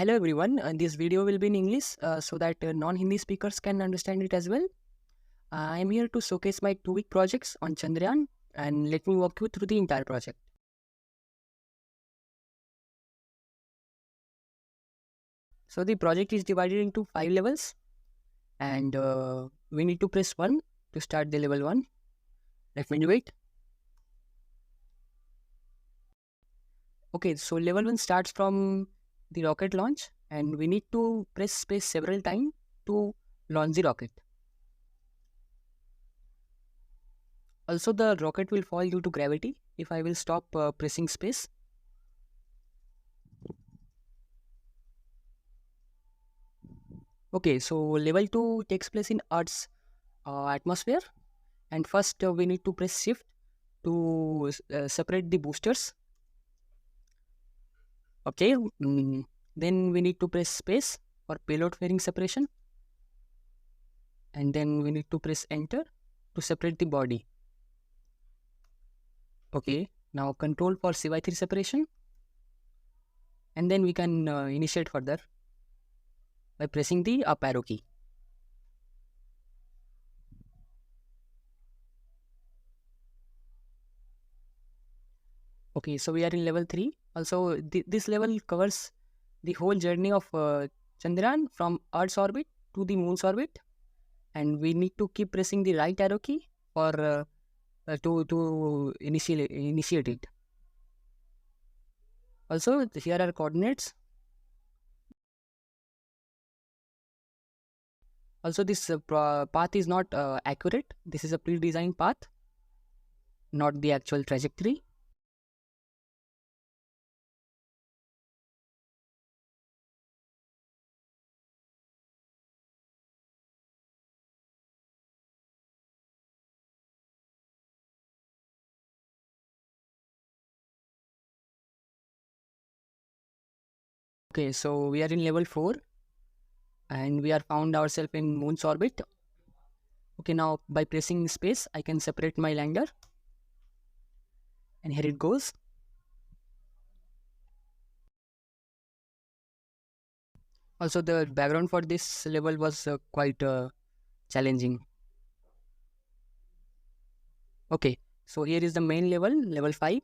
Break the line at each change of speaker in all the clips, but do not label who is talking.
Hello everyone, this video will be in English so that non-Hindi speakers can understand it as well. I am here to showcase my 2-week projects on Chandrayaan and let me walk you through the entire project. So the project is divided into 5 levels and we need to press 1 to start the level 1. Let me do it. Okay, so level 1 starts from the rocket launch and we need to press space several times to launch the rocket. Also, the rocket will fall due to gravity if I will stop pressing space. Okay, so level 2 takes place in Earth's atmosphere, and first we need to press shift to separate the boosters. Okay, then we need to press space for payload fairing separation, and then we need to press enter to separate the body. Okay, now control for CY3 separation, and then we can initiate further by pressing the up arrow key. Okay, so we are in level 3. Also, this level covers the whole journey of Chandrayaan from Earth's orbit to the Moon's orbit, and we need to keep pressing the right arrow key for to initiate it. Also, here are coordinates. Also, this path is not accurate. This is a pre-designed path, not the actual trajectory. Okay, so we are in level 4 and we are found ourselves in Moon's orbit. Okay, now by pressing space, I can separate my lander. And here it goes. Also, the background for this level was quite challenging. Okay, so here is the main level, level 5.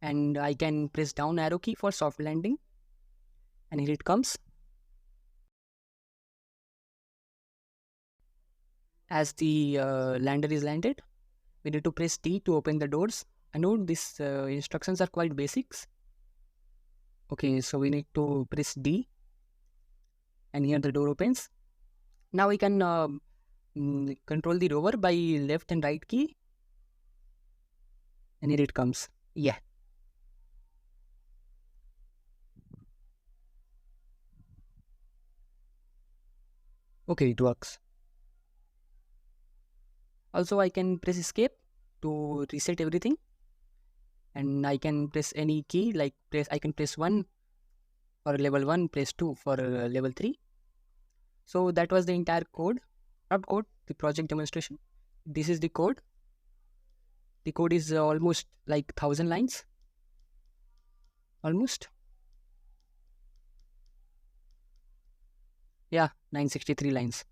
And I can press down arrow key for soft landing. And here it comes. As the lander is landed, we need to press D to open the doors. I know these instructions are quite basics. Okay, so we need to press D. And here the door opens. Now we can control the rover by left and right key. And here it comes. Yeah. Okay, it works. Also, I can press escape to reset everything. And I can press any key, like I can press 1 for level 1, press 2 for level 3. So that was the entire code. Not code, the project demonstration. This is the code. The code is almost like 1000 lines. Almost. Yeah, 963 lines.